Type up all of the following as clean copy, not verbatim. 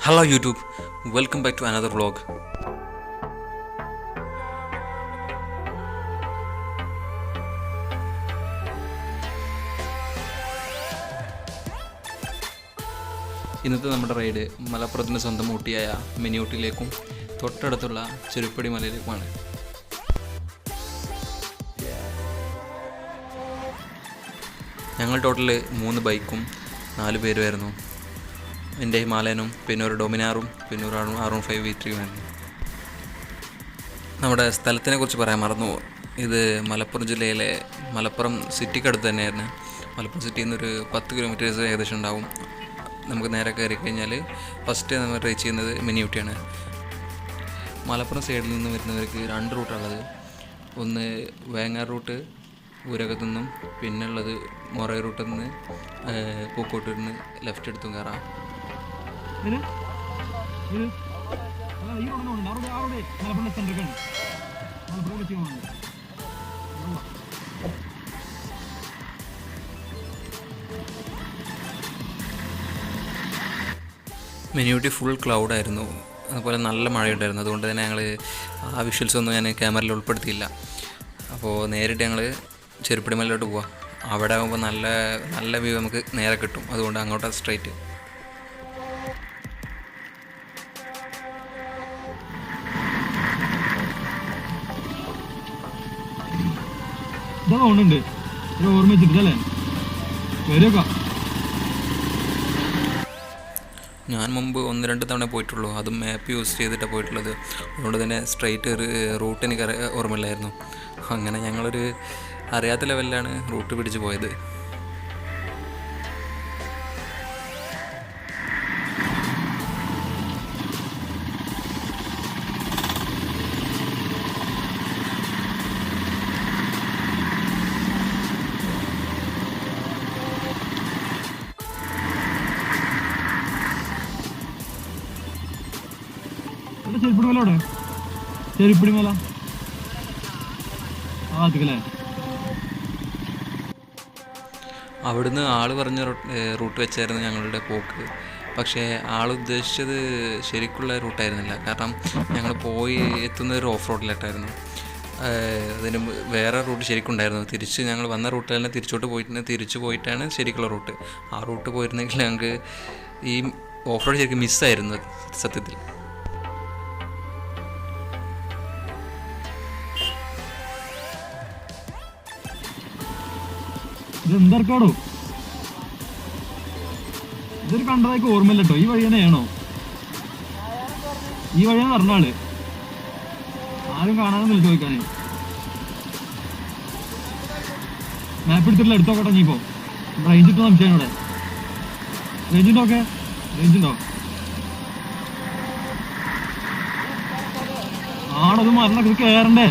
Hello YouTube, welcome back to another vlog. ഇന്നത്തെ നമ്മുടെ ride മലപ്പുറത്തിൻ്റെ സ്വന്തം ഊട്ടിയായ മിനിയൂട്ടിയിലേക്കും തൊട്ടടുത്തുള്ള ചെറുപ്പടി മലയിലേക്കുമാണ്. ഞങ്ങൾ ടോട്ടൽ 3 ബൈക്കും 4 പേരുമായിരുന്നു. എൻ്റെ ഹിമാലയനും പിന്നെ ഒരു ഡൊമിനാറും പിന്നെ ഒരു R15 V3 ആയിരുന്നു. നമ്മുടെ സ്ഥലത്തിനെ കുറിച്ച് പറയാൻ മറന്നു. ഇത് മലപ്പുറം ജില്ലയിലെ മലപ്പുറം സിറ്റിക്കടുത്ത് തന്നെയായിരുന്നു. മലപ്പുറം സിറ്റിയിൽ നിന്നൊരു 10 കിലോമീറ്റേഴ്സ് ഏകദേശം ഉണ്ടാവും. നമുക്ക് നേരെ കയറി കഴിഞ്ഞാൽ ഫസ്റ്റ് നമ്മൾ റീച്ച് ചെയ്യുന്നത് മിനിയൂട്ടിയാണ്. മലപ്പുറം സൈഡിൽ നിന്ന് വരുന്നവർക്ക് 2 റൂട്ടാണുള്ളത്. ഒന്ന് വേങ്ങാർ റൂട്ട് ഊരകത്തു നിന്നും, പിന്നെ ഉള്ളത് മൊറൈ റൂട്ടിൽ നിന്ന് പൂക്കോട്ടൂരിൽ നിന്ന് ലെഫ്റ്റ് എടുത്തും കയറാം. മിനിയൂട്ടി ഫുൾ ക്ലൗഡായിരുന്നു, അതുപോലെ നല്ല മഴയുണ്ടായിരുന്നു. അതുകൊണ്ട് തന്നെ ഞങ്ങൾ ആ വിഷ്വൽസൊന്നും ഞാൻ ക്യാമറയിൽ ഉൾപ്പെടുത്തിയില്ല. അപ്പോൾ നേരിട്ട് ഞങ്ങൾ ചെറുപ്പടി മലയിലോട്ട് പോവാം. അവിടെ ആകുമ്പോൾ നല്ല വ്യൂ നമുക്ക് നേരെ കിട്ടും. അതുകൊണ്ട് അങ്ങോട്ട് സ്ട്രൈറ്റ്. ഞാൻ മുമ്പ് 1-2 തവണ പോയിട്ടുള്ളൂ. അതും മാപ്പ് യൂസ് ചെയ്തിട്ടാണ് പോയിട്ടുള്ളത്. അതുകൊണ്ട് തന്നെ സ്ട്രൈറ്റ് റൂട്ട് എനിക്ക് ഓർമ്മയില്ലായിരുന്നു. അങ്ങനെ ഞങ്ങളൊരു അറിയാത്ത ലെവലിലാണ് റൂട്ട് പിടിച്ച് പോയത്. ചെരുപ്പടി മല അല്ലേ? അവിടുന്ന് ആൾ പറഞ്ഞ റൂട്ട് വെച്ചായിരുന്നു ഞങ്ങളുടെ പോക്ക്. പക്ഷേ ആൾ ഉദ്ദേശിച്ചത് ശരിക്കുള്ള റൂട്ടായിരുന്നില്ല. കാരണം ഞങ്ങൾ പോയി എത്തുന്ന ഒരു ഓഫ് റോഡിലായിട്ടായിരുന്നു. അതിന് വേറെ റൂട്ട് ശരിക്കുണ്ടായിരുന്നു. തിരിച്ച് ഞങ്ങൾ വന്ന റൂട്ടിൽ തന്നെ തിരിച്ചു പോയിട്ടാണ് ശരിക്കുള്ള റൂട്ട്. ആ റൂട്ട് പോയിരുന്നെങ്കിൽ ഞങ്ങൾക്ക് ഈ ഓഫ് റോഡ് ശരിക്കും മിസ്സായിരുന്നു സത്യത്തിൽ. ഇതെന്താർക്കാടോ? ഇതൊരു കണ്ടതായിട്ട് ഓർമ്മയില്ല കേട്ടോ. ഈ വഴി തന്നെയാണോ? ഈ വഴിയാന്ന് പറഞ്ഞാള് ആരും കാണാനൊന്നുമില്ല ചോദിക്കാന്. മാപ്പ് എടുത്തിട്ടില്ല, എടുത്തോക്കട്ടെ. നീ ഇപ്പോ റേഞ്ച് ഇട്ടോ സംശയം. ഇവിടെ റേഞ്ച് ഉണ്ടോ? ഓക്കെ, റേഞ്ച് ഉണ്ടോ? ആണത് മരണ കയറണ്ടേ?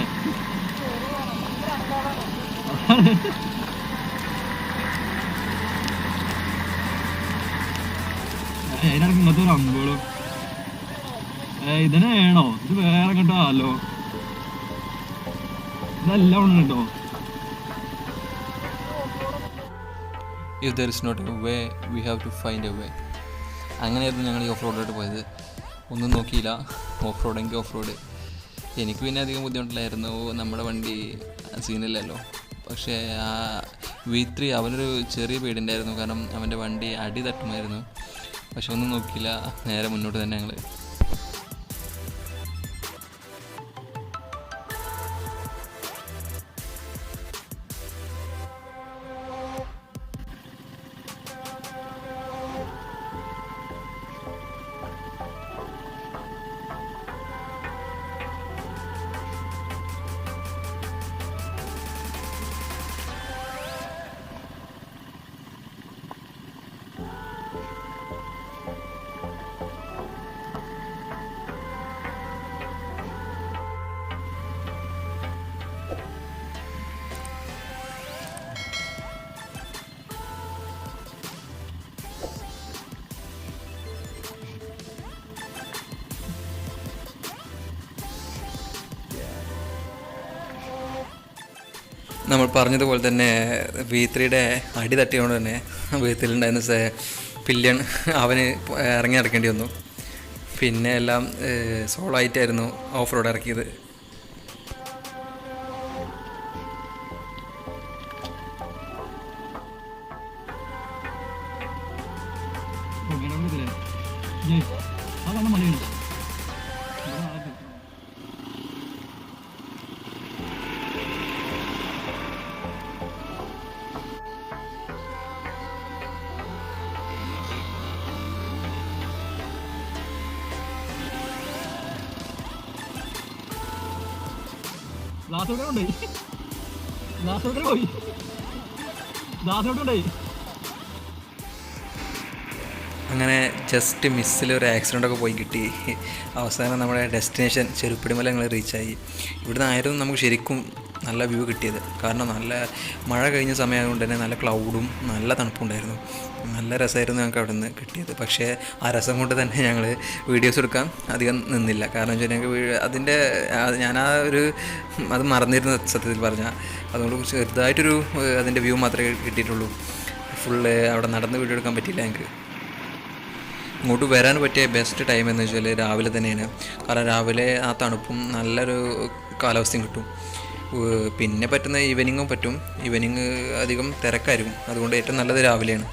അതിനിടയ്ക്ക് ഇങ്ങനത്തെ ഒരു അമ്പുകളും ഇതിനെയാണോ? ഇത് വേറെ കേട്ടോ. ഇതെല്ലാം ഉണ്ട് കേട്ടോ. If there is not a way, we have to find a way. അങ്ങനെയായിരുന്നു ഞങ്ങൾ ഈ ഓഫ് റോഡിലോട്ട് പോയത്. ഒന്നും നോക്കിയില്ല, ഓഫ് റോഡെങ്കിൽ ഓഫ് റോഡ്. എനിക്ക് പിന്നെ അധികം ബുദ്ധിമുട്ടില്ലായിരുന്നു, നമ്മുടെ വണ്ടി സീനില്ലല്ലോ. പക്ഷേ ആ V3 അവനൊരു ചെറിയ പേടിയുണ്ടായിരുന്നു. കാരണം അവൻ്റെ വണ്ടി അടി തട്ടുമായിരുന്നു. പക്ഷെ ഒന്നും നോക്കിയില്ല, നേരെ മുന്നോട്ട് തന്നെ ഞങ്ങൾ. നമ്മൾ പറഞ്ഞതുപോലെ തന്നെ V3യുടെ അടി തട്ടിയതുകൊണ്ട് തന്നെ V3യിലുണ്ടായിരുന്ന പില്യൺ അവന് ഇറങ്ങി നടക്കേണ്ടി വന്നു. പിന്നെ എല്ലാം സോളോ ആയിട്ടായിരുന്നു ഓഫ് റോഡ് ഇറക്കിയത്. അങ്ങനെ ജസ്റ്റ് മിസ്സിൽ ഒരു ആക്സിഡൻ്റൊക്കെ പോയി കിട്ടി. അവസാനം നമ്മുടെ ഡെസ്റ്റിനേഷൻ ചെറുപ്പടിമല ഞങ്ങൾ റീച്ചായി. ഇവിടുന്ന് ആയിരുന്നു നമുക്ക് ശരിക്കും നല്ല വ്യൂ കിട്ടിയത്. കാരണം നല്ല മഴ കഴിഞ്ഞ സമയമായതുകൊണ്ട് തന്നെ നല്ല ക്ലൗഡും നല്ല തണുപ്പുണ്ടായിരുന്നു. നല്ല രസമായിരുന്നു ഞങ്ങൾക്ക് അവിടെ നിന്ന് കിട്ടിയത്. പക്ഷേ ആ രസം കൊണ്ട് തന്നെ ഞങ്ങൾ വീഡിയോസ് എടുക്കാൻ അധികം നിന്നില്ല. കാരണം വെച്ചാൽ ഞങ്ങൾക്ക് അതിൻ്റെ ഞാൻ അത് മറന്നിരുന്നു സത്യത്തിൽ പറഞ്ഞാൽ. അതുകൊണ്ട് ചെറുതായിട്ടൊരു അതിൻ്റെ വ്യൂ മാത്രമേ കിട്ടിയിട്ടുള്ളൂ. ഫുള്ള് അവിടെ നടന്ന് വീഡിയോ എടുക്കാൻ പറ്റിയില്ല ഞങ്ങൾക്ക്. ഇങ്ങോട്ട് വരാൻ പറ്റിയ ബെസ്റ്റ് ടൈം എന്ന് വെച്ചാൽ രാവിലെ തന്നെയാണ്. കാരണം രാവിലെ ആ തണുപ്പും നല്ലൊരു കാലാവസ്ഥയും കിട്ടും. പിന്നെ പറ്റുന്ന ഈവനിങ്ങും പറ്റും. ഈവനിങ് അധികം തിരക്കായിരിക്കും. അതുകൊണ്ട് ഏറ്റവും നല്ലത് രാവിലെയാണ്.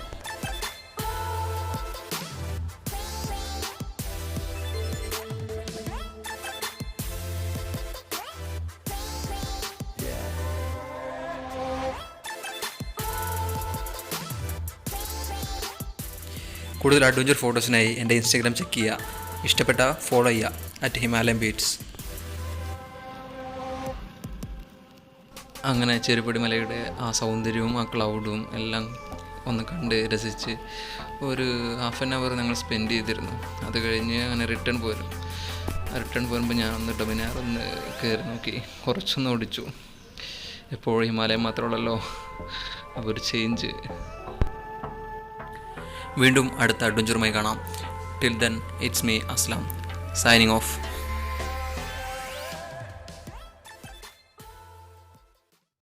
കൂടുതൽ അഡ്വഞ്ചർ ഫോട്ടോസിനായി എൻ്റെ ഇൻസ്റ്റാഗ്രാം ചെക്ക് ചെയ്യുക. ഇഷ്ടപ്പെട്ട ഫോളോ ചെയ്യുക @ഹിമാലയൻ ബീറ്റ്സ്. അങ്ങനെ ചെറുപ്പടി മലയുടെ ആ സൗന്ദര്യവും ആ ക്ലൗഡും എല്ലാം ഒന്ന് കണ്ട് രസിച്ച് ഒരു ഹാഫ് ആൻ അവർ ഞങ്ങൾ സ്പെൻഡ് ചെയ്തിരുന്നു. അത് കഴിഞ്ഞ് അങ്ങനെ റിട്ടേൺ പോരുമ്പോൾ ഞാനൊന്ന് ഡൊമിനാറൊന്ന് കയറി നോക്കി, കുറച്ചൊന്ന് ഓടിച്ചു. എപ്പോഴും ഹിമാലയം മാത്രമുള്ളല്ലോ, അപ്പോൾ ഒരു ചേഞ്ച്. വീണ്ടും അടുത്ത അഡ്വഞ്ചറുമായി കാണാം. ടിൽ ദെൻ ഇറ്റ്സ് മീ അസ്ലാം സൈനിങ് ഓഫ്.